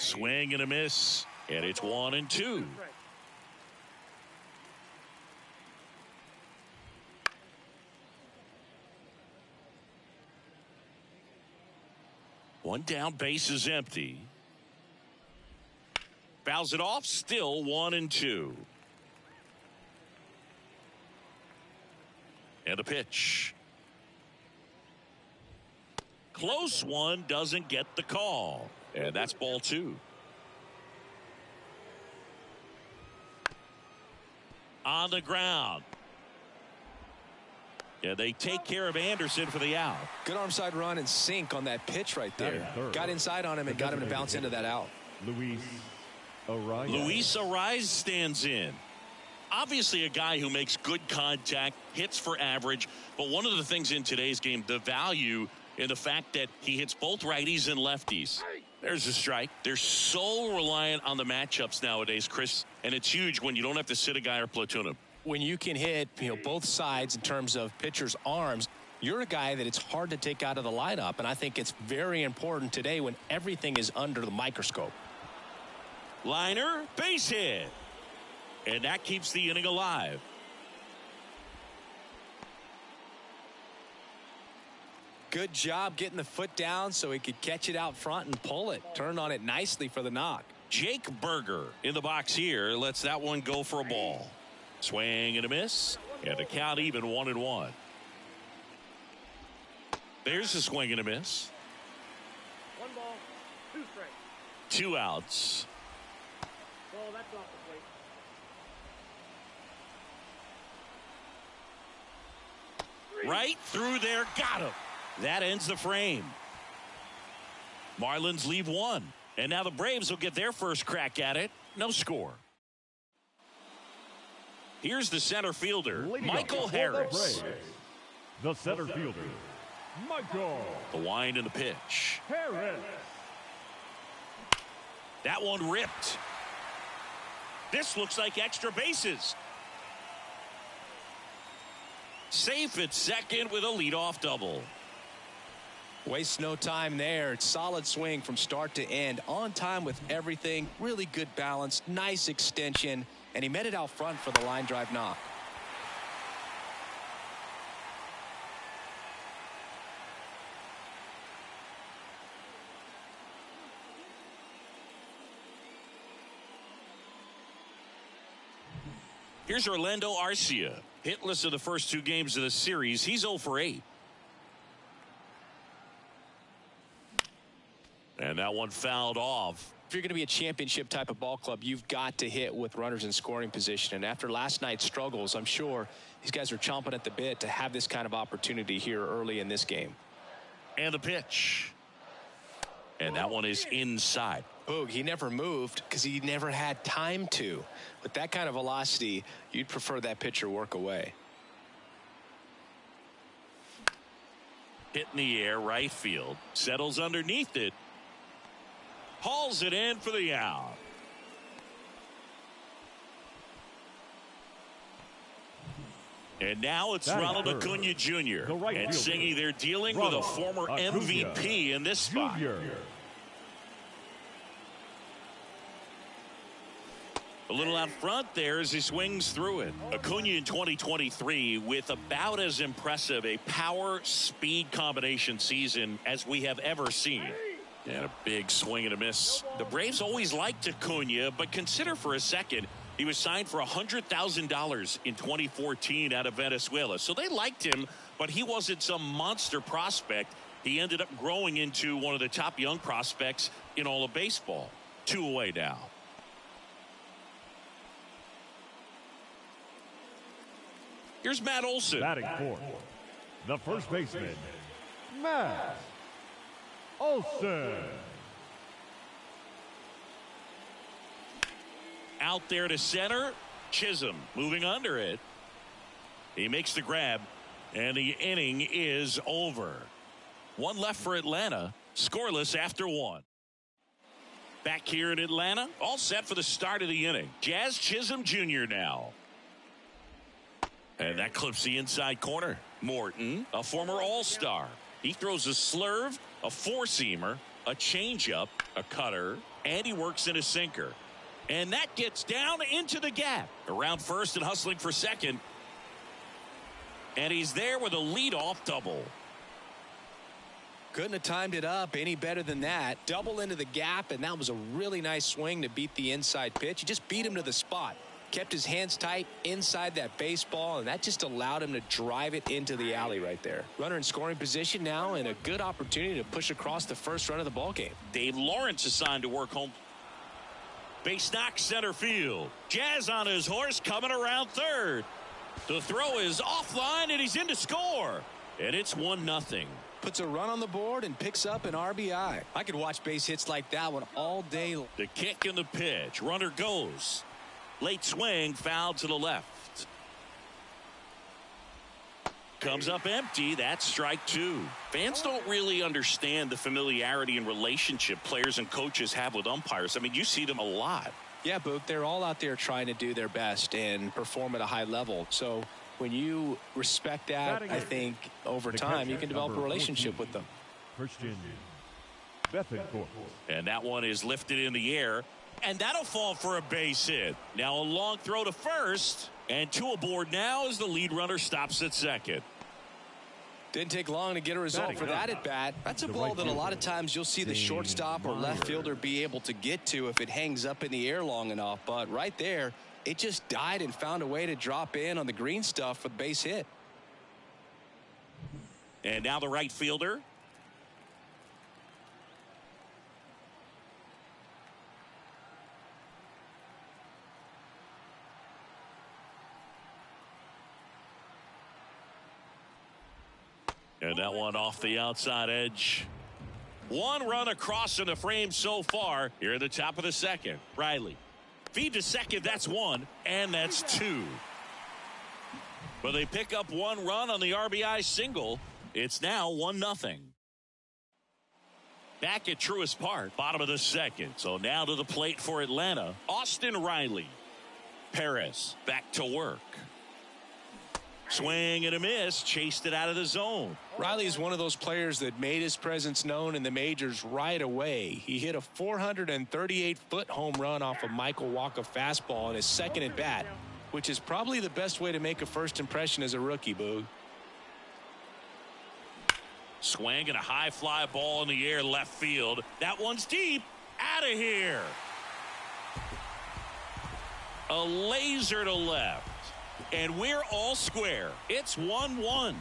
Swing and a miss, and it's 1-2. One down, base is empty. Fouls it off, still 1-2. And a pitch. Close one, doesn't get the call. And that's ball 2. On the ground. Yeah, they take care of Anderson for the out. Good arm side run and sink on that pitch right there. Got inside on him and got him to bounce into that out. Luis Arraez stands in. Obviously a guy who makes good contact, hits for average, but one of the things in today's game, the value in the fact that he hits both righties and lefties. There's a strike. They're so reliant on the matchups nowadays, Chris, and it's huge when you don't have to sit a guy or platoon him. When you can hit, both sides in terms of pitchers' arms, you're a guy that it's hard to take out of the lineup, and I think it's very important today when everything is under the microscope. Liner, base hit. And that keeps the inning alive. Good job getting the foot down so he could catch it out front and pull it. Turned on it nicely for the knock. Jake Burger in the box here lets that one go for a ball. Swing and a miss. And the count even 1-1. There's a swing and a miss. 1 ball, 2 strikes. 2 outs. Ball, that's off the plate. Right through there, got him. That ends the frame. Marlins leave 1. And now the Braves will get their first crack at it. No score. Here's the center fielder, Michael Harris. The center fielder, Michael. The wind and the pitch. Harris. That one ripped. This looks like extra bases. Safe at second with a leadoff double. Waste no time there. It's solid swing from start to end. On time with everything. Really good balance. Nice extension. And he met it out front for the line drive knock. Here's Orlando Arcia. Hitless of the first 2 games of the series. He's 0 for 8. And that one fouled off. If you're going to be a championship type of ball club, you've got to hit with runners in scoring position. And after last night's struggles, I'm sure these guys are chomping at the bit to have this kind of opportunity here early in this game. And the pitch. And that one is inside. Boog, he never moved because he never had time to. With that kind of velocity, you'd prefer that pitcher work away. Hit in the air, right field. Settles underneath it. Hauls it in for the out. And now it's Ronald Acuna Jr. And Singy, they're dealing with a former MVP in this spot. A little out front there as he swings through it. Acuna in 2023 with about as impressive a power-speed combination season as we have ever seen. And a big swing and a miss. The Braves always liked Acuna, but consider for a second, he was signed for $100,000 in 2014 out of Venezuela. So they liked him, but he wasn't some monster prospect. He ended up growing into one of the top young prospects in all of baseball. 2 away now. Here's Matt Olson. Batting fourth, the first baseman, Matt Olson. Out there to center. Chisholm moving under it. He makes the grab, and the inning is over. 1 left for Atlanta. Scoreless after 1. Back here in Atlanta, all set for the start of the inning. Jazz Chisholm Jr. now. And that clips the inside corner. Morton, a former All-Star. He throws a slurve, a 4-seamer, a changeup, a cutter, and he works in a sinker. And that gets down into the gap. Around first and hustling for second. And he's there with a leadoff double. Couldn't have timed it up any better than that. Double into the gap, and that was a really nice swing to beat the inside pitch. He just beat him to the spot. Kept his hands tight inside that baseball, and that just allowed him to drive it into the alley right there. Runner in scoring position now, and a good opportunity to push across the first run of the ballgame. Dave Lawrence assigned to work home. Base knock center field. Jazz on his horse coming around third. The throw is offline, and he's in to score. And it's 1-0. Puts a run on the board and picks up an RBI. I could watch base hits like that one all day. The kick and the pitch. Runner goes. Late swing, foul to the left. Comes up empty. That's strike two. Fans don't really understand the familiarity and relationship players and coaches have with umpires. I mean, you see them a lot. Yeah, Boog, they're all out there trying to do their best and perform at a high level. So when you respect that, I think over time you can develop a relationship with them. Christian Bethancourt. And that one is lifted in the air. And that'll fall for a base hit. Now a long throw to first. And two aboard now as the lead runner stops at second. Didn't take long to get a result for that at bat. That's a ball that a lot of times you'll see the shortstop or left fielder be able to get to if it hangs up in the air long enough. But right there, it just died and found a way to drop in on the green stuff for the base hit. And now the right fielder. And that one off the outside edge. One run across in the frame so far here at the top of the second. Riley. Feed to second. That's one. And that's two. But they pick up one run on the RBI single. It's now 1-0. Back at Truist Park. Bottom of the second. So now to the plate for Atlanta. Austin Riley. Perez back to work. Swing and a miss. Chased it out of the zone. Riley is one of those players that made his presence known in the majors right away. He hit a 438-foot home run off a Michael Wacha fastball in his second at bat, which is probably the best way to make a first impression as a rookie, Boog. Swing and a high fly ball in the air left field. That one's deep. Out of here. A laser to left. And we're all square. It's 1-1.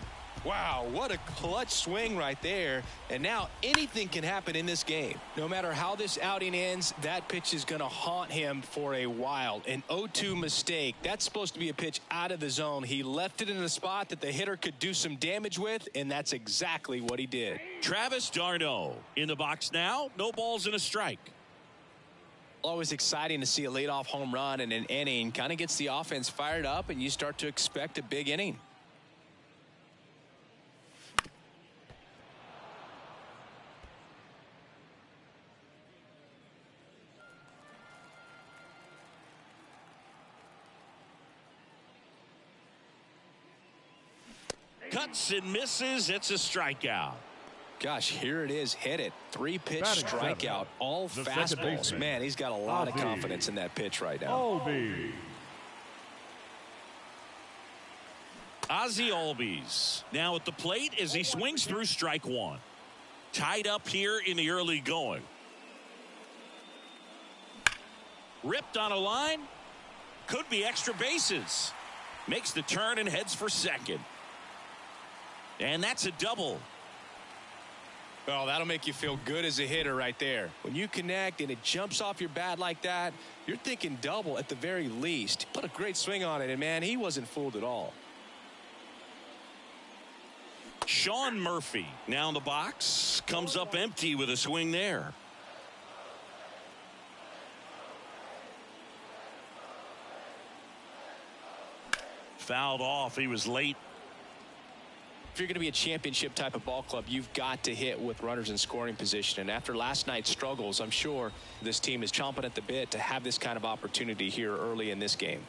Wow, what a clutch swing right there. And now anything can happen in this game. No matter how this outing ends, that pitch is going to haunt him for a while. An 0-2 mistake. That's supposed to be a pitch out of the zone. He left it in a spot that the hitter could do some damage with, and that's exactly what he did. Travis d'Arnaud in the box now. No balls and a strike. Always exciting to see a leadoff home run in an inning. Kind of gets the offense fired up, and you start to expect a big inning. Cuts and misses. It's a strikeout. Gosh, here it is. Hit it. 3-pitch strikeout. All The fastballs. Man, he's got a lot of confidence in that pitch right now. Albies. Ozzie Albies now at the plate as he swings through strike one. Tied up here in the early going. Ripped on a line. Could be extra bases. Makes the turn and heads for second. And that's a double. Well, that'll make you feel good as a hitter right there. When you connect and it jumps off your bat like that, you're thinking double at the very least. Put a great swing on it, and man, he wasn't fooled at all. Sean Murphy now in the box. Comes up empty with a swing there. Fouled off. He was late. If you're going to be a championship type of ball club, you've got to hit with runners in scoring position. And after last night's struggles, I'm sure this team is chomping at the bit to have this kind of opportunity here early in this game.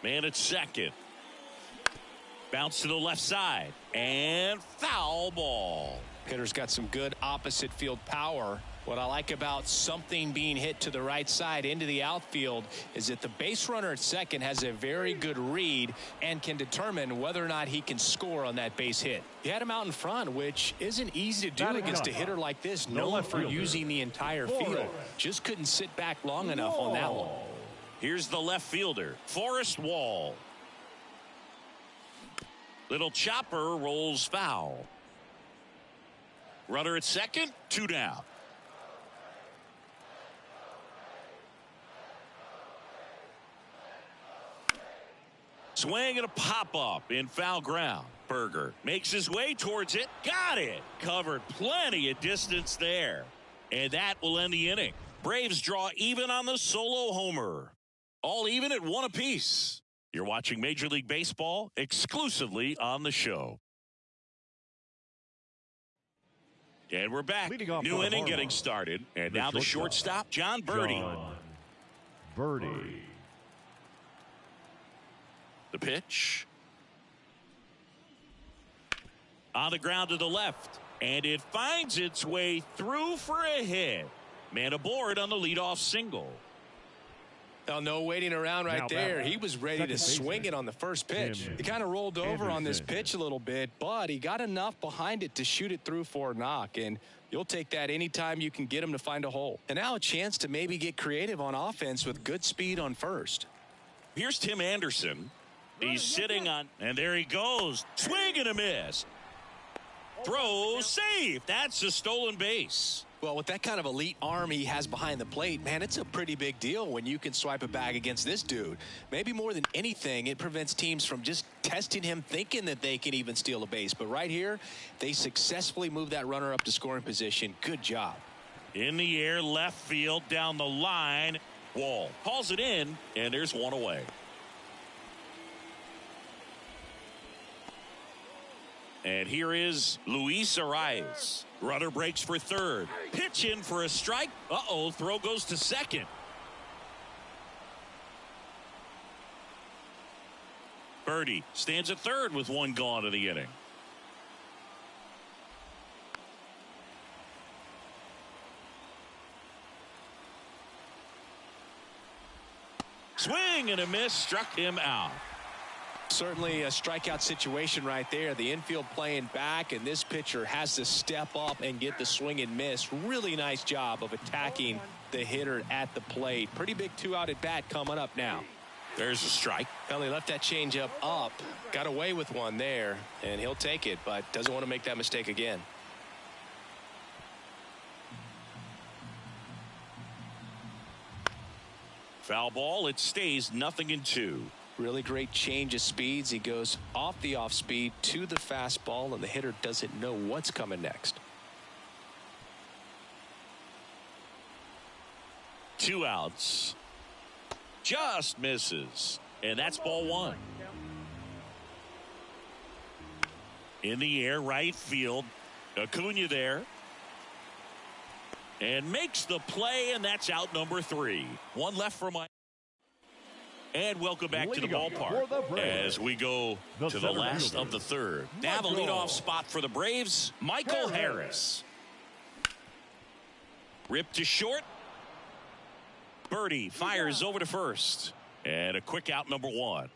Man at second. Bounce to the left side. And foul ball. Hitter's got some good opposite field power. What I like about something being hit to the right side into the outfield is that the base runner at second has a very good read and can determine whether or not he can score on that base hit. He had him out in front, which isn't easy to do against a hitter like this, known for using the entire field. Just couldn't sit back long enough on that one. Here's the left fielder, Forrest Wall. Little chopper rolls foul. Runner at second, 2 down. Swing and a pop-up in foul ground. Berger makes his way towards it. Got it. Covered plenty of distance there. And that will end the inning. Braves draw even on the solo homer. All even at 1 apiece. You're watching Major League Baseball exclusively on the show. And we're back. New inning getting started. And now the shortstop, Jon Berti. The pitch. On the ground to the left. And it finds its way through for a hit. Man aboard on the leadoff single. Oh, no waiting around right there. He was ready to swing it on the first pitch. He kind of rolled over on this pitch a little bit, but he got enough behind it to shoot it through for a knock. And you'll take that anytime you can get him to find a hole. And now a chance to maybe get creative on offense with good speed on first. Here's Tim Anderson. He's sitting on, and there he goes. Swing and a miss. Throw safe. That's a stolen base. Well, with that kind of elite arm he has behind the plate, man, it's a pretty big deal when you can swipe a bag against this dude. Maybe more than anything, it prevents teams from just testing him, thinking that they can even steal a base. But right here, they successfully move that runner up to scoring position. Good job. In the air, left field, down the line. Wall calls it in, and there's one away. And here is Luis Arraez. Runner breaks for third. Pitch in for a strike. Uh-oh, throw goes to second. Berti stands at third with 1 gone in the inning. Swing and a miss, struck him out. Certainly a strikeout situation right there. The infield playing back, and this pitcher has to step up and get the swing and miss. Really nice job of attacking the hitter at the plate. Pretty big 2-out at bat coming up now. There's a strike. Well, he left that changeup up, got away with one there, and he'll take it, but doesn't want to make that mistake again. Foul ball. It stays 0-2. Really great change of speeds. He goes off the off speed to the fastball, and the hitter doesn't know what's coming next. 2 outs. Just misses. And that's ball 1. In the air, right field. Acuna there. And makes the play, and that's out number 3. 1 left for my. And welcome back to the ballpark as we go to the last of the third. They have a leadoff spot for the Braves, Michael Harris. Ripped to short. Berti fires over to first. And a quick out number 1.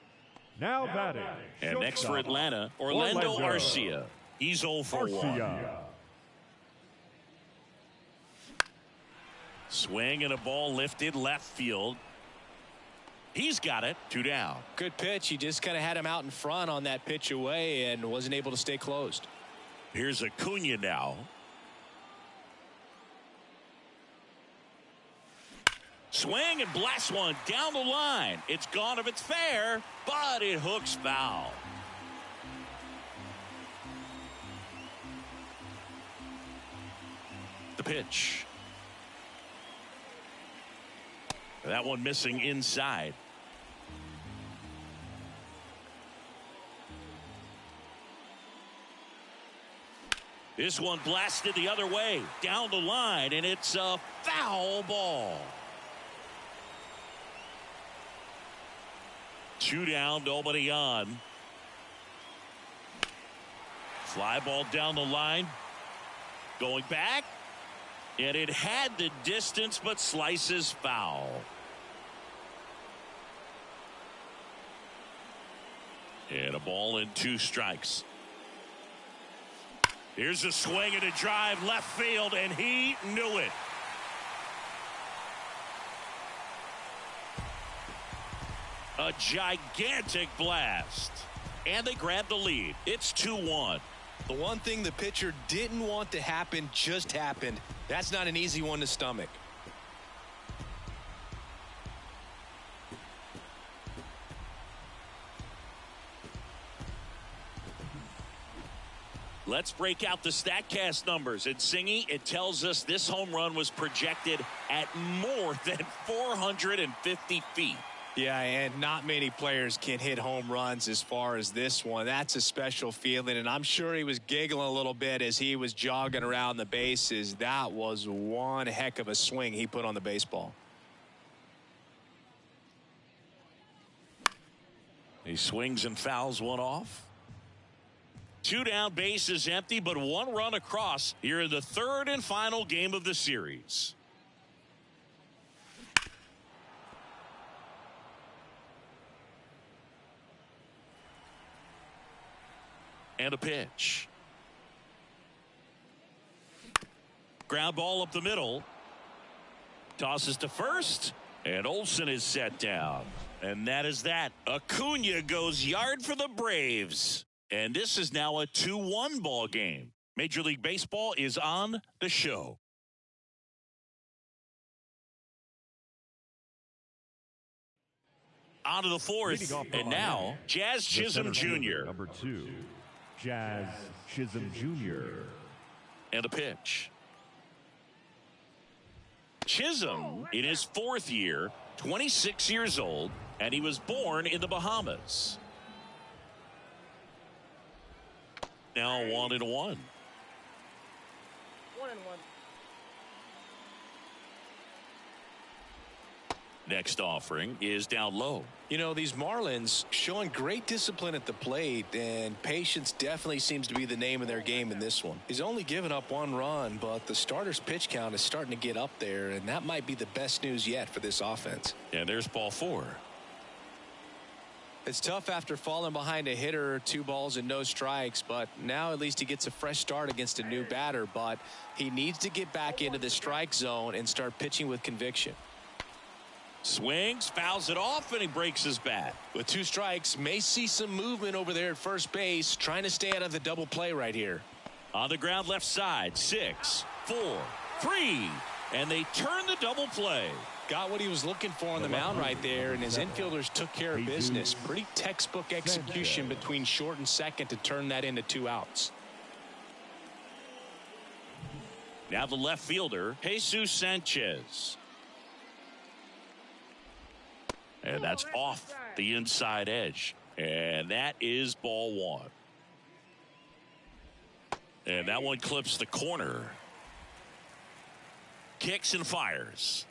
Now batting. And next for Atlanta, Orlando Arcia. He's 0 for 1. Swing and a ball lifted left field. He's got it. 2 down. Good pitch. He just kind of had him out in front on that pitch away and wasn't able to stay closed. Here's Acuna now. Swing and blast one down the line. It's gone if it's fair, but it hooks foul. The pitch. That one missing inside. This one blasted the other way down the line, and it's a foul ball. 2 down, nobody on. Fly ball down the line. Going back. And it had the distance, but slices foul. And a ball and 2 strikes. Here's a swing and a drive left field, and he knew it. A gigantic blast. And they grab the lead. It's 2-1. The one thing the pitcher didn't want to happen just happened. That's not an easy one to stomach. Let's break out the StatCast numbers. At Singy, it tells us this home run was projected at more than 450 feet. Yeah, and not many players can hit home runs as far as this one. That's a special feeling, and I'm sure he was giggling a little bit as he was jogging around the bases. That was one heck of a swing he put on the baseball. He swings and fouls one off. 2 down, bases empty, but 1 run across here in the 3rd and final game of the series. And a pitch. Ground ball up the middle. Tosses to first. And Olsen is set down. And that is that. Acuna goes yard for the Braves. And this is now a 2-1 ball game. Major League Baseball is on the show. On to the 4th. And now, Jazz Chisholm Jr. Number 2, Jazz Chisholm Jr. And a pitch. Chisholm in his 4th year, 26 years old, and he was born in the Bahamas. Now 1-1. 1-1. Next offering is down low. You know, these Marlins showing great discipline at the plate, and patience definitely seems to be the name of their game in this one. He's only given up 1 run, but the starter's pitch count is starting to get up there, and that might be the best news yet for this offense. And there's ball 4. It's tough after falling behind a hitter, 2 balls and no strikes, but now at least he gets a fresh start against a new batter, but he needs to get back into the strike zone and start pitching with conviction. Swings, fouls it off, and he breaks his bat. With 2 strikes, may see some movement over there at first base, trying to stay out of the double play right here. On the ground left side, 6, 4, 3, and they turn the double play. Got what he was looking for on the mound right there, and his infielders took care of business. Pretty textbook execution between short and second to turn that into 2 outs. Now the left fielder, Jesus Sanchez. And that's off the inside edge. And that is ball 1. And that one clips the corner. Kicks and fires.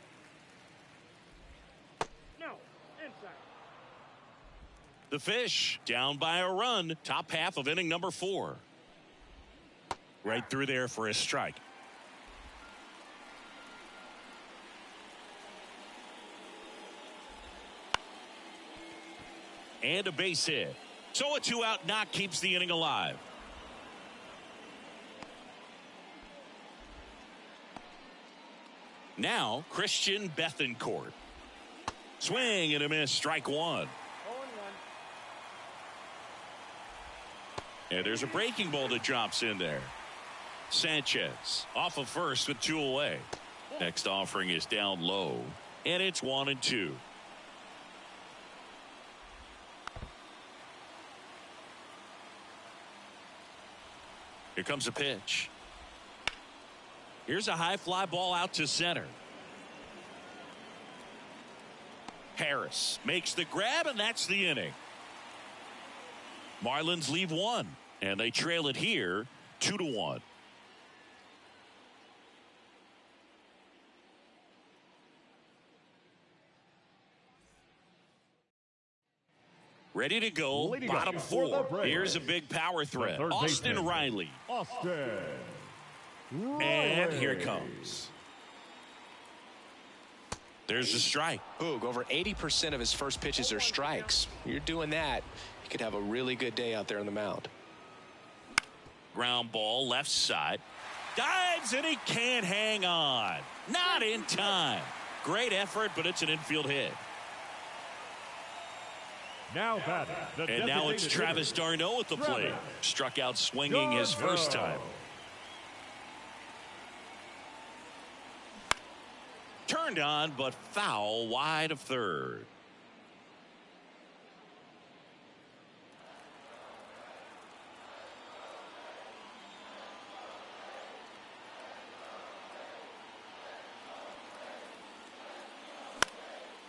No, inside. The Fish down by a run. Top half of inning number 4. Right through there for a strike. And a base hit. So a 2-out knock keeps the inning alive. Now Christian Bethancourt. Swing and a miss, strike 1. 0-1. And there's a breaking ball that drops in there. Sanchez off of first with 2 away. Next offering is down low. And it's 1-2. Here comes a pitch. Here's a high fly ball out to center. Harris makes the grab, and that's the inning. Marlins leave 1, and they trail it here 2-1. Ready to go, Leading bottom up for the 4. Braves, Here's a big power threat. third Austin baseman, Riley. Austin And here it comes. There's a strike. Boog, over 80% of his first pitches are strikes. You're doing that, you could have a really good day out there on the mound. Ground ball left side. Dives and he can't hang on. Not in time. Great effort, but it's an infield hit. Now batting. And now it's Travis d'Arnaud at the plate. Struck out swinging his first time. Turned on, but foul wide of third.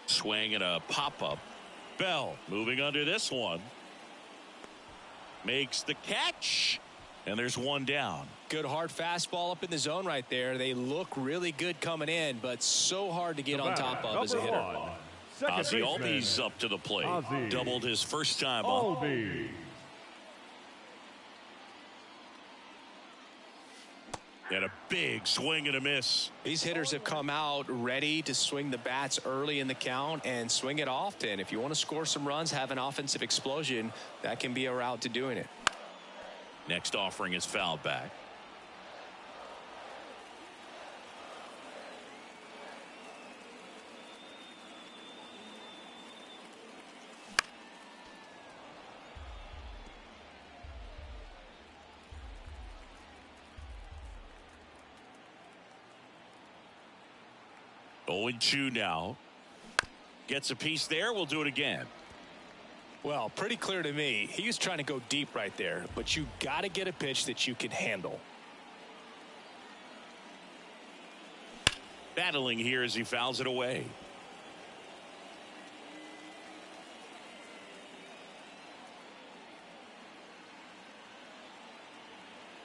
Swing and a pop-up. Bell moving under this one. Makes the catch. And there's one down. Good hard fastball up in the zone right there. They look really good coming in, but so hard to get on top of as a hitter. Ozzie Albies up to the plate. Doubled his first time up. And a big swing and a miss. These hitters have come out ready to swing the bats early in the count and swing it often. If you want to score some runs, have an offensive explosion, that can be a route to doing it. Next offering is fouled back. Oh, and 2 now. Gets a piece there. We'll do it again. Well, pretty clear to me. He was trying to go deep right there, but you got to get a pitch that you can handle. Battling here as he fouls it away.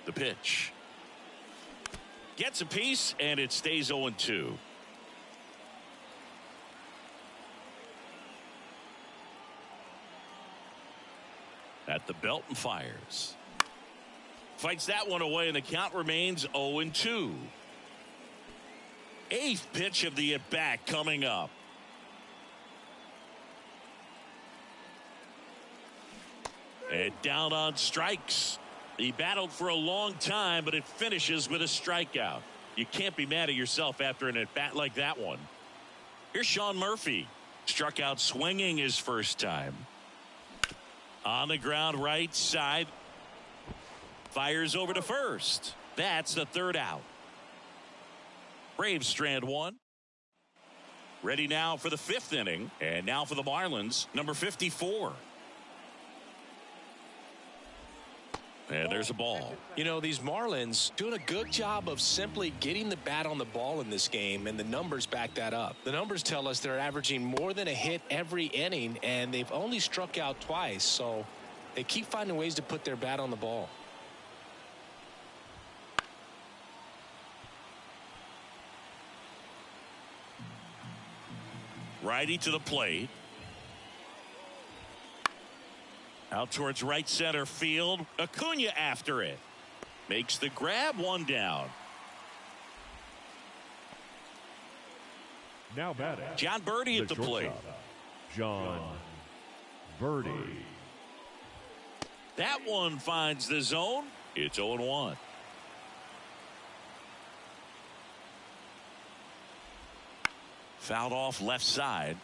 The pitch. Gets a piece, and it stays 0-2. At the belt and fires. Fights that one away, and the count remains 0-2. 8th pitch of the at-bat coming up. And down on strikes. He battled for a long time, but it finishes with a strikeout. You can't be mad at yourself after an at-bat like that one. Here's Sean Murphy. Struck out swinging his first time. On the ground right side. Fires over to first. That's the 3rd out. Braves strand 1. Ready now for the 5th inning. And now for the Marlins, number 54. And there's a ball. You know, these Marlins doing a good job of simply getting the bat on the ball in this game, and the numbers back that up. The numbers tell us they're averaging more than a hit every inning, and they've only struck out twice, so they keep finding ways to put their bat on the ball. Righty to the plate. Out towards right center field. Acuna after it. Makes the grab, 1 down. Now batting. John Birdie at the plate. John Birdie. That one finds the zone. It's 0-1. Fouled off left side.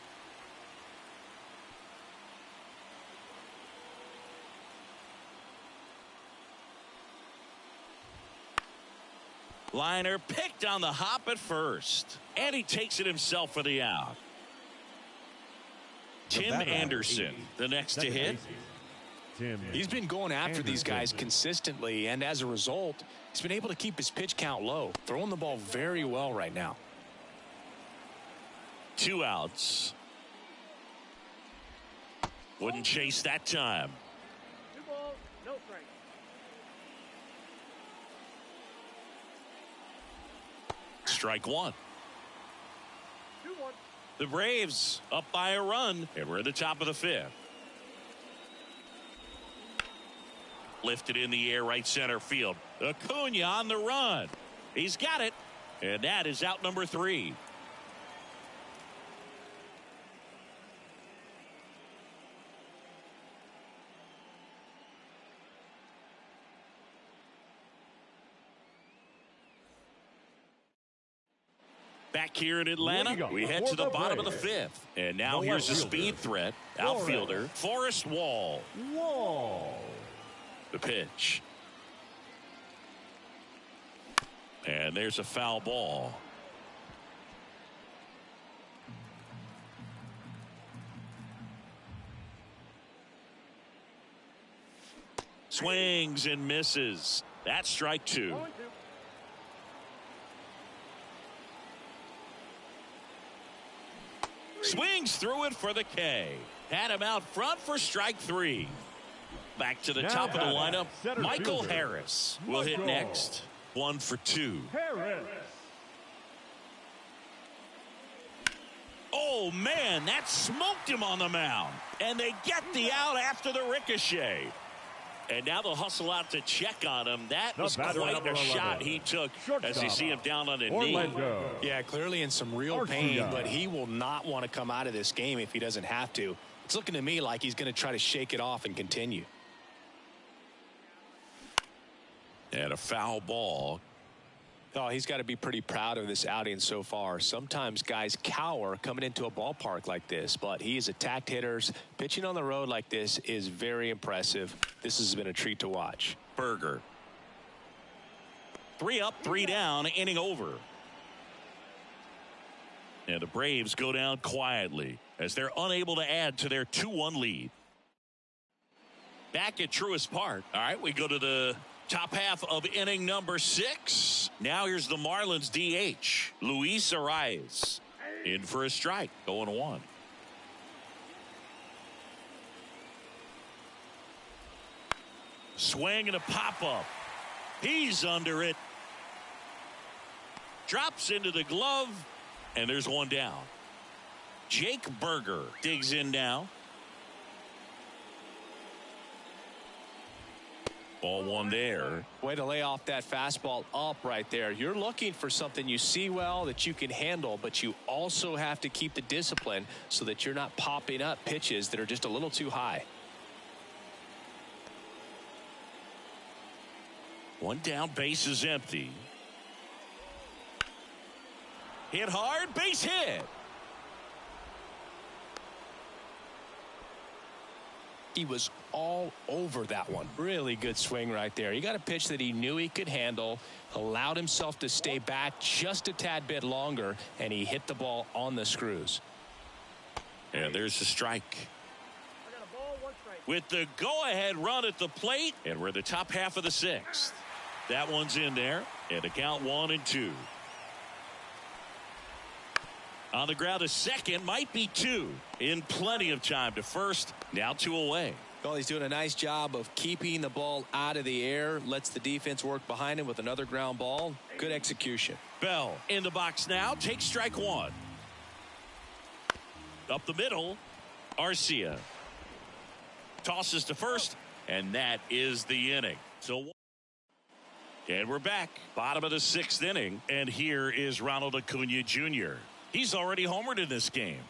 Liner picked on the hop at first. And he takes it himself for the out. Tim Anderson, the next to hit. He's been going after these guys consistently, and as a result, he's been able to keep his pitch count low. Throwing the ball very well right now. 2 outs. Wouldn't chase that time. 2 balls, no strike. Strike 1. 2-1. The Braves up by a run, and we're at the top of the 5th. Lifted in the air, right center field. Acuna on the run. He's got it. And that is out number 3. Back here in Atlanta, we head to the bottom of the 5th. And now here's a speed threat. Outfielder, Forrest Wall. The pitch. And there's a foul ball. Swings and misses. That's strike 2. Swings through it for the K. Had him out front for strike 3. Back to the top of the lineup. Michael Harris will hit next. 1 for 2. Oh, man, that smoked him on the mound. And they get the out after the ricochet. And now they'll hustle out to check on him. That was quite a shot he took as you see him down on a knee. Yeah, clearly in some real pain, but he will not want to come out of this game if he doesn't have to. It's looking to me like he's going to try to shake it off and continue. And a foul ball. Oh, he's got to be pretty proud of this outing so far. Sometimes guys cower coming into a ballpark like this, but he has attacked hitters. Pitching on the road like this is very impressive. This has been a treat to watch. Berger. 3 up, 3 down, inning over. And the Braves go down quietly as they're unable to add to their 2-1 lead. Back at Truist Park. All right, we go to the top half of inning number 6. Now here's the Marlins DH, Luis Arraez. In for a strike, 0-1. Swing and a pop-up. He's under it. Drops into the glove, and there's one down. Jake Berger digs in now. Ball 1 there. Way to lay off that fastball up right there. You're looking for something you see well that you can handle, but you also have to keep the discipline so that you're not popping up pitches that are just a little too high. 1 down, base is empty. Hit hard, base hit. He was all over that one. Really good swing right there. He got a pitch that he knew he could handle, allowed himself to stay back just a tad bit longer, and he hit the ball on the screws. And there's the strike. I got a ball, 1 strike. With the go-ahead run at the plate, and we're the top half of the 6th. That one's in there, and the count 1-2. On the ground, a second, might be 2. In plenty of time to first. Now 2 away. Well, he's doing a nice job of keeping the ball out of the air. Lets the defense work behind him with another ground ball. Good execution. Bell in the box now. Takes strike 1. Up the middle. Arcia tosses to first, and that is the inning. And we're back. Bottom of the 6th inning. And here is Ronald Acuna Jr. He's already homered in this game.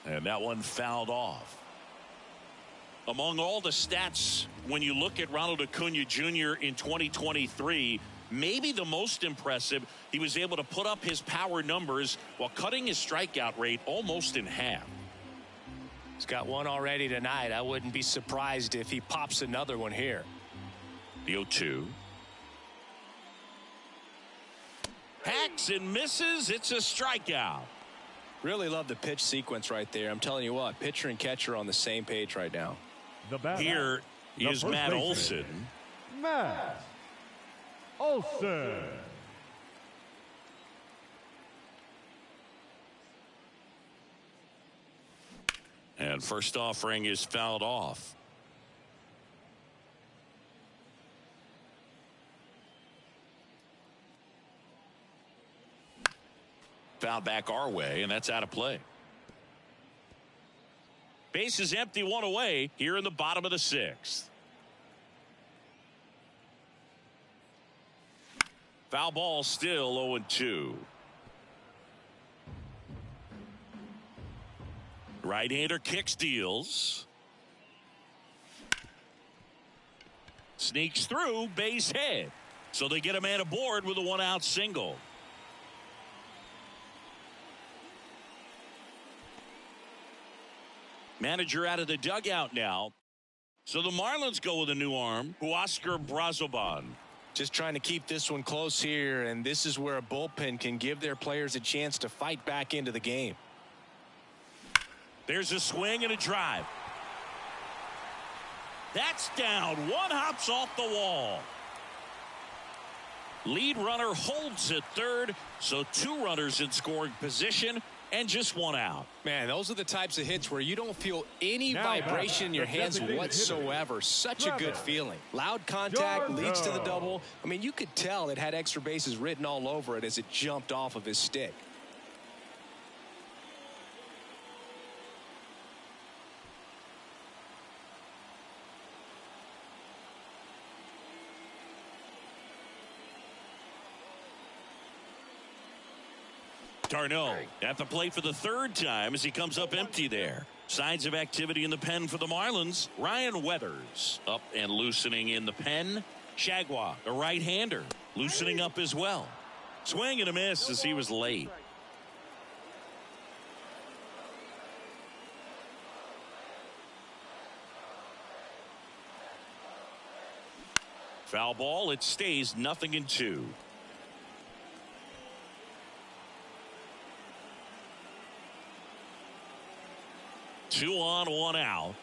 And that one fouled off. Among all the stats, when you look at Ronald Acuna Jr. in 2023, maybe the most impressive, he was able to put up his power numbers while cutting his strikeout rate almost in half. He's got 1 already tonight. I wouldn't be surprised if he pops another one here. The 0-2. Hacks and misses. It's a strikeout. Really love the pitch sequence right there. I'm telling you what, pitcher and catcher on the same page right now. Here is Matt Olson. Matt Olson. And first offering is fouled off. Fouled back our way, and that's out of play. Base is empty, 1 away here in the bottom of the 6th. Foul ball, still 0-2. Right-hander kicks, deals. Sneaks through, base hit. So they get a man aboard with a one-out single. Manager out of the dugout now. So the Marlins go with a new arm, Huascar Brazoban. Just trying to keep this one close here, and this is where a bullpen can give their players a chance to fight back into the game. There's a swing and a drive. That's down. One hops off the wall. Lead runner holds at third, so 2 runners in scoring position and just 1 out. Man, those are the types of hits where you don't feel any Now vibration in your the hands designated whatsoever. Such a good feeling. Loud contact leads to the double. I mean, you could tell it had extra bases written all over it as it jumped off of his stick. d'Arnaud at the plate for the 3rd time as he comes up empty there. Signs of activity in the pen for the Marlins. Ryan Weathers up and loosening in the pen. Shagwa, a right-hander, loosening up as well. Swing and a miss as he was late. Foul ball. It stays 0-2. Two on, 1 out.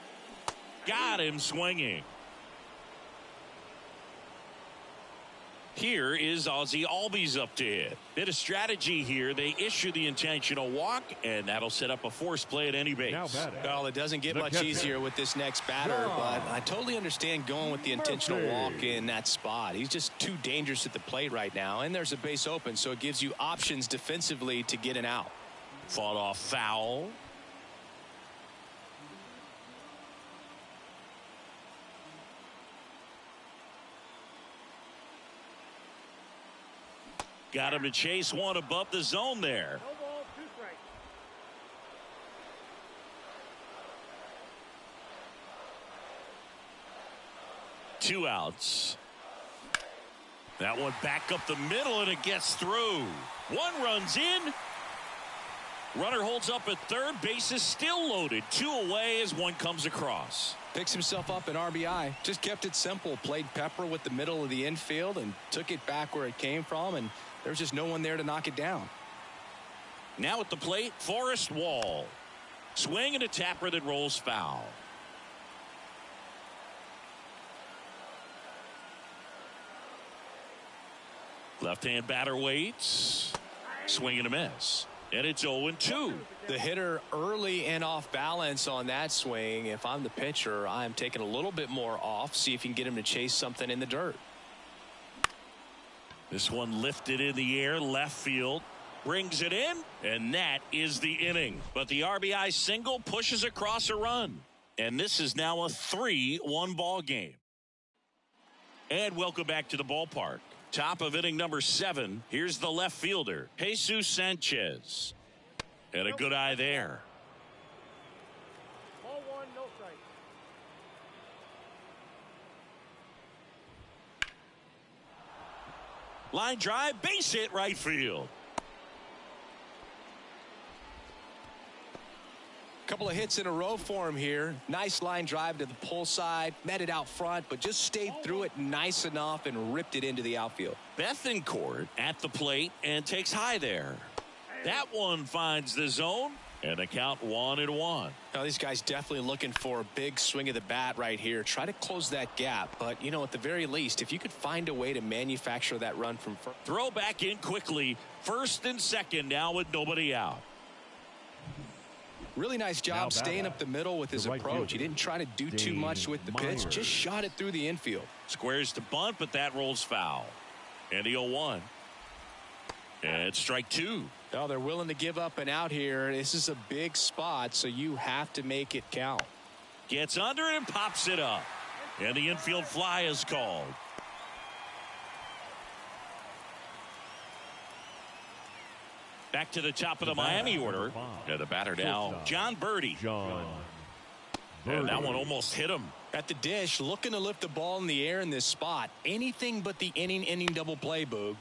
Got him swinging. Here is Ozzie Albies up to hit. Bit of strategy here. They issue the intentional walk, and that'll set up a force play at any base. Well, it doesn't get much easier with this next batter, but I totally understand going with the intentional walk in that spot. He's just too dangerous at the plate right now, and there's a base open, so it gives you options defensively to get an out. Fought off foul. Got him to chase one above the zone there. No ball, 2 strikes. Two outs. That one back up the middle, and it gets through. One runs in. Runner holds up at third. Base is still loaded. 2 away as one comes across. Picks himself up an RBI. Just kept it simple. Played pepper with the middle of the infield and took it back where it came from, and there's just no one there to knock it down. Now at the plate, Forrest Wall. Swing and a tapper that rolls foul. Left-hand batter waits. Swing and a miss. And it's 0-2. The hitter early and off balance on that swing. If I'm the pitcher, I'm taking a little bit more off. See if you can get him to chase something in the dirt. This one lifted in the air, left field. Brings it in, and that is the inning. But the RBI single pushes across a run. And this is now a 3-1 ball game. And welcome back to the ballpark. Top of inning number 7. Here's the left fielder, Jesus Sanchez. And a good eye there. Ball 1, no strike. Line drive, base hit, right field. Couple of hits in a row for him here. Nice line drive to the pull side, met it out front, but just stayed through it nice enough and ripped it into the outfield. Bethancourt at the plate and takes high there. That one finds the zone, and the count 1-1. Now these guys definitely looking for a big swing of the bat right here. Try to close that gap, but you know, at the very least, if you could find a way to manufacture that run from first. Throw back in quickly. First and second now with nobody out. Really nice job staying up the middle with his approach. He didn't try to do too much with the pitch, just shot it through the infield. Squares to bunt, but that rolls foul. And the 0-1. And it's strike 2. Oh, they're willing to give up an out here. This is a big spot, so you have to make it count. Gets under it and pops it up. And the infield fly is called. Back to the top of the Miami order. The batter now, Jon Berti. And that one almost hit him. At the dish, looking to lift the ball in the air in this spot. Anything but the inning double play, Boog.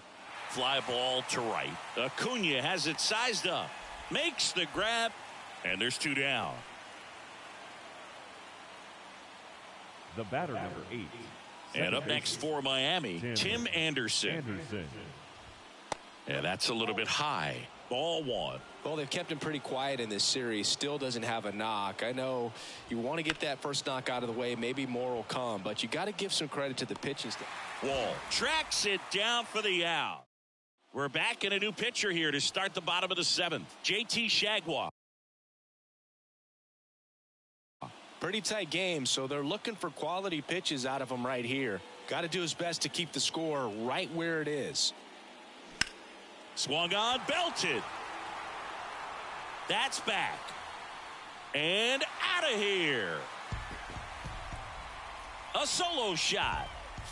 Fly ball to right. Acuna has it sized up. Makes the grab. And there's 2 down. The batter, number 8. And up next for Miami, Tim Anderson. Yeah, that's a little bit high. Ball 1. Well, they've kept him pretty quiet in this series. Still doesn't have a knock. I know you want to get that first knock out of the way. Maybe more will come, but you got to give some credit to the pitching staff. Wall tracks it down for the out. We're back in a new pitcher here to start the bottom of the 7th. JT Chargois. Pretty tight game, so they're looking for quality pitches out of him right here. Got to do his best to keep the score right where it is. Swung on, belted. That's back. And out of here. A solo shot.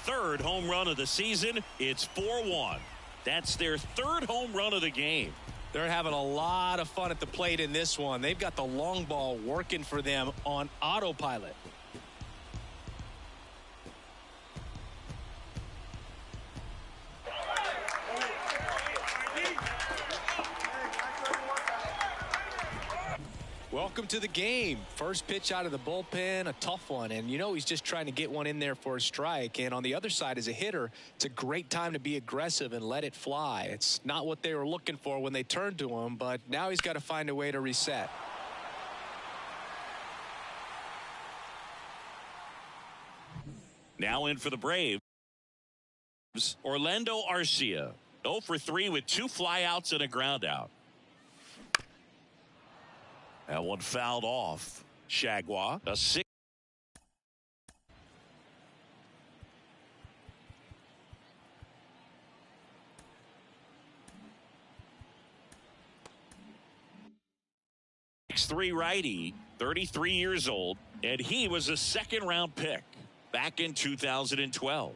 3rd home run of the season. It's 4-1. That's their 3rd home run of the game. They're having a lot of fun at the plate in this one. They've got the long ball working for them on autopilot. Welcome to the game. First pitch out of the bullpen, a tough one. And you know he's just trying to get one in there for a strike. And on the other side, as a hitter, it's a great time to be aggressive and let it fly. It's not what they were looking for when they turned to him, but now he's got to find a way to reset. Now in for the Braves, Orlando Arcia. 0 for 3 with 2 flyouts and a ground out. That one fouled off. Chargois, a 6. Three righty, 33 years old, and he was a 2nd-round pick back in 2012.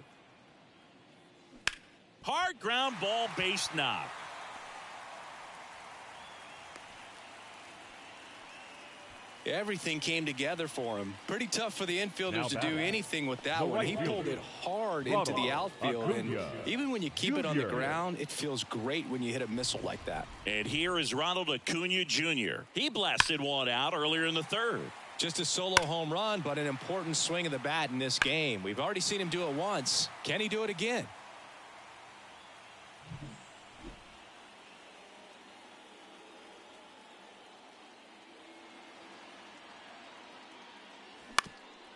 Hard ground ball, base knock. Everything came together for him. Pretty tough for the infielders to do anything with that one. He pulled it hard into the outfield, and even when you keep it on the ground, it feels great when you hit a missile like that. And here is Ronald Acuna Jr. He blasted one out earlier in the 3rd. Just a solo home run, but an important swing of the bat in this game. We've already seen him do it once. Can he do it again?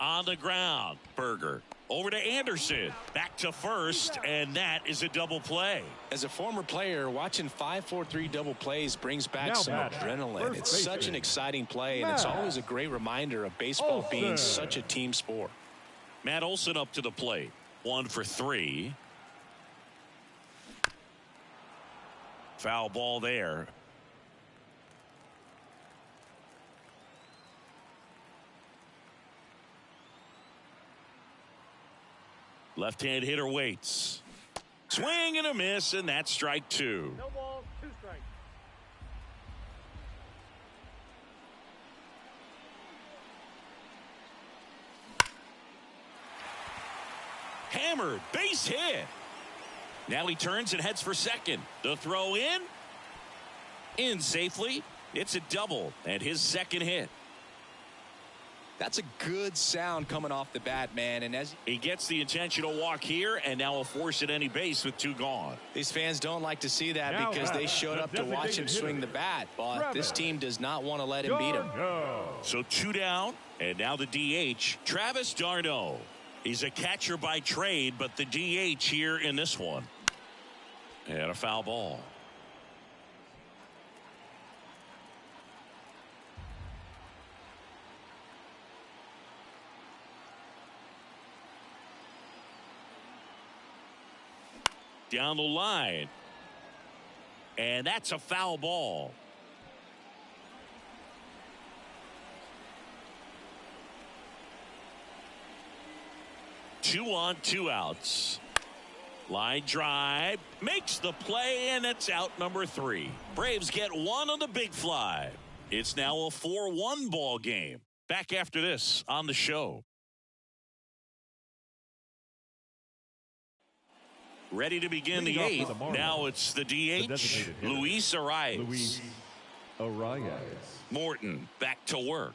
On the ground, Berger over to Anderson, back to first, and that is a double play. As a former player, watching 5-4-3 double plays brings back some adrenaline. It's such an exciting play, and it's always a great reminder of baseball being such a team sport. Matt Olson up to the plate, 1 for 3. Foul ball there. Left-hand hitter waits. Swing and a miss, and that's strike 2. No ball, 2 strikes. Hammered, base hit. Now he turns and heads for 2nd. The throw in safely. It's a double, and his 2nd hit. That's a good sound coming off the bat, man. And as he gets the intentional walk here, and now a force at any base with 2 gone. These fans don't like to see that because they showed up to watch him swing the bat, but this team does not want to let him beat him. So 2 down, and now the DH, Travis d'Arnaud. He's a catcher by trade, but the DH here in this one. And a foul ball. Down the line, and that's a foul ball. Two on, 2 outs. Line drive, makes the play, and it's out number 3. Braves get one on the big fly. It's now a 4-1 ball game. Back after this on the show. Ready to begin the 8th. Now it's the DH, Luis Arias. Luis Arias. Morton back to work.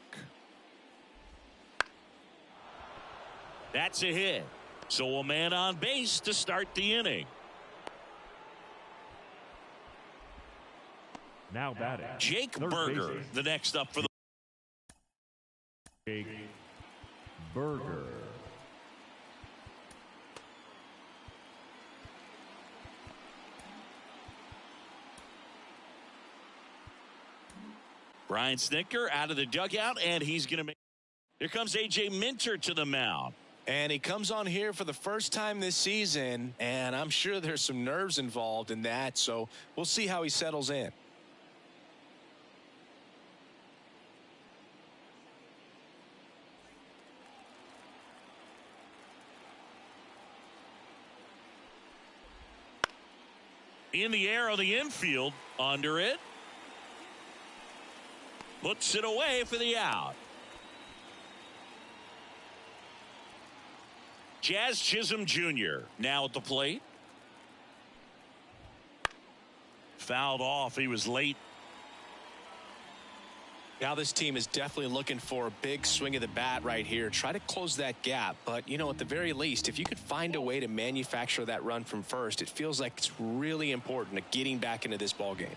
That's a hit. So a man on base to start the inning. Now batting. Jake Burger, the next up for the Jake Burger. Brian Snitker out of the dugout, and he's going to make. Here comes A.J. Minter to the mound. And he comes on here for the first time this season, and I'm sure there's some nerves involved in that, so we'll see how he settles in. In the air on the infield, under it. Puts it away for the out. Jazz Chisholm Jr. now at the plate. Fouled off. He was late. Now this team is definitely looking for a big swing of the bat right here. Try to close that gap. But, you know, at the very least, if you could find a way to manufacture that run from first, it feels like it's really important to getting back into this ball game.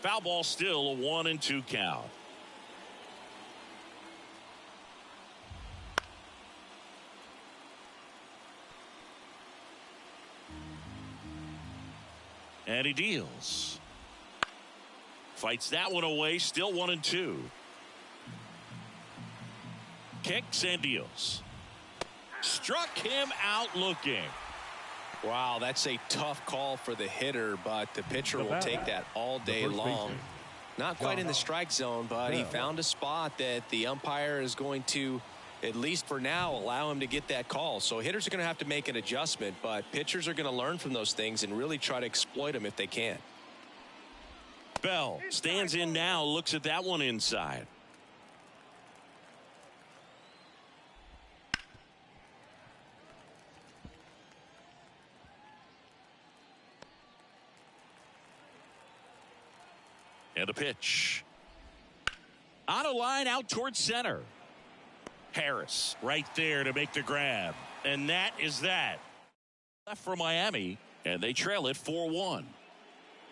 Foul ball, still a 1-2 count. And he deals. Fights that one away, still 1-2. Kicks and deals. Struck him out looking. Wow, that's a tough call for the hitter, but the pitcher will take that all day long. Not quite in the strike zone, but he found a spot that the umpire is going to, at least for now, allow him to get that call. So hitters are going to have to make an adjustment, but pitchers are going to learn from those things and really try to exploit them if they can. Bell stands in now, looks at that one inside. And a pitch. On a line out towards center. Harris right there to make the grab. And that is that. Left for Miami, and they trail it 4-1.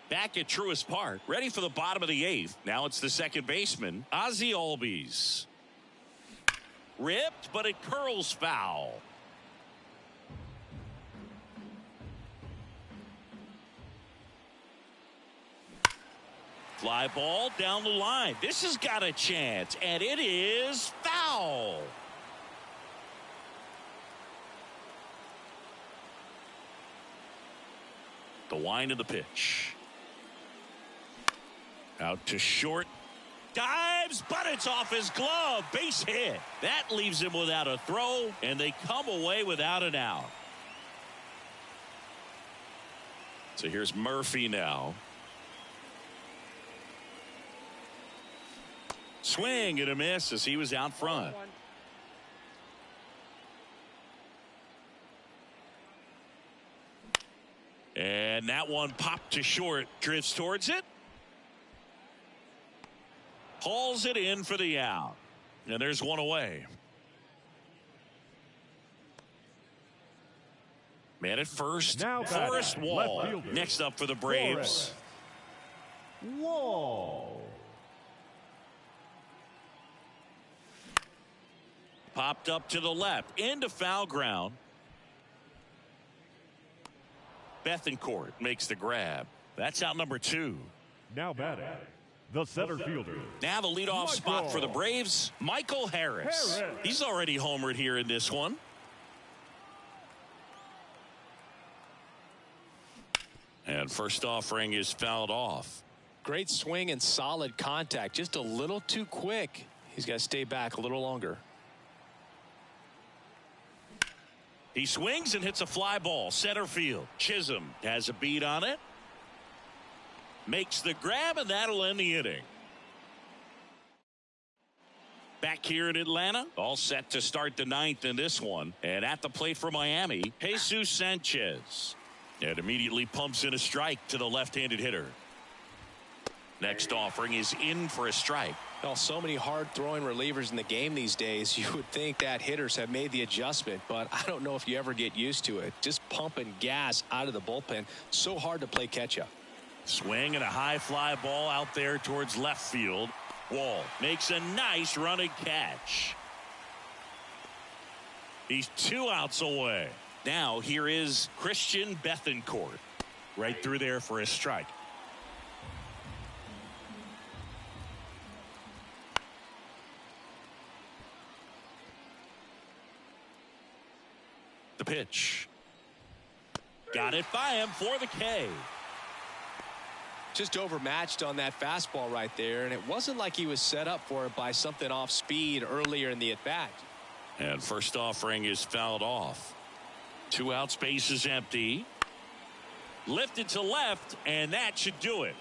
Back at Truist Park, ready for the bottom of the 8th. Now it's the second baseman, Ozzie Albies. Ripped, but it curls foul. Fly ball down the line. This has got a chance, and it is foul. The wind of the pitch. Out to short. Dives, but it's off his glove. Base hit. That leaves him without a throw, and they come away without an out. So here's Murphy now. Swing and a miss as he was out front. And that one popped to short. Drifts towards it. Hauls it in for the out. And there's one away. Man at first. Now Forrest Wall. Next up for the Braves. Wall. Popped up to the left. Into foul ground. Bethancourt makes the grab. That's out number 2. Now batting, the center fielder. Now the leadoff spot for the Braves, Michael Harris. He's already homered here in this one. And first offering is fouled off. Great swing and solid contact. Just a little too quick. He's got to stay back a little longer. He swings and hits a fly ball. Center field. Chisholm has a beat on it. Makes the grab, and that'll end the inning. Back here in Atlanta, all set to start the ninth in this one. And at the plate for Miami, Jesus Sanchez. And immediately pumps in a strike to the left-handed hitter. Next offering is in for a strike. Well, so many hard-throwing relievers in the game these days, you would think that hitters have made the adjustment, but I don't know if you ever get used to it. Just pumping gas out of the bullpen. So hard to play catch-up. Swing and a high fly ball out there towards left field. Wall makes a nice running catch. He's 2 outs away. Now here is Christian Bethancourt. Right through there for a strike. The pitch. Got it by him for the K. Just overmatched on that fastball right there, and it wasn't like he was set up for it by something off speed earlier in the at-bat. And first offering is fouled off. 2 outs, base is empty. Lifted to left, and that should do it.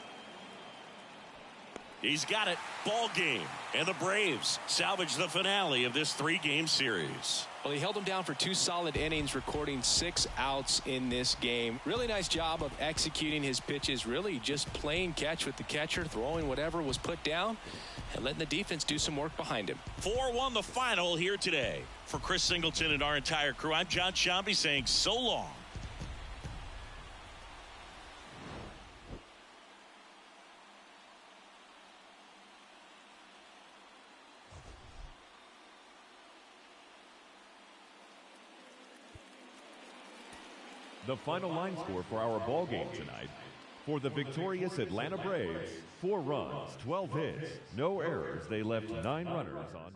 He's got it. Ball game. And the Braves salvage the finale of this 3-game series. Well, he held him down for 2 solid innings, recording 6 outs in this game. Really nice job of executing his pitches, really just playing catch with the catcher, throwing whatever was put down, and letting the defense do some work behind him. 4-1 the final here today. For Chris Singleton and our entire crew, I'm John Sciambi saying so long. The final line score for our ball game tonight. For the victorious Atlanta Braves, 4 runs, 12 hits, no errors. They left 9 runners on.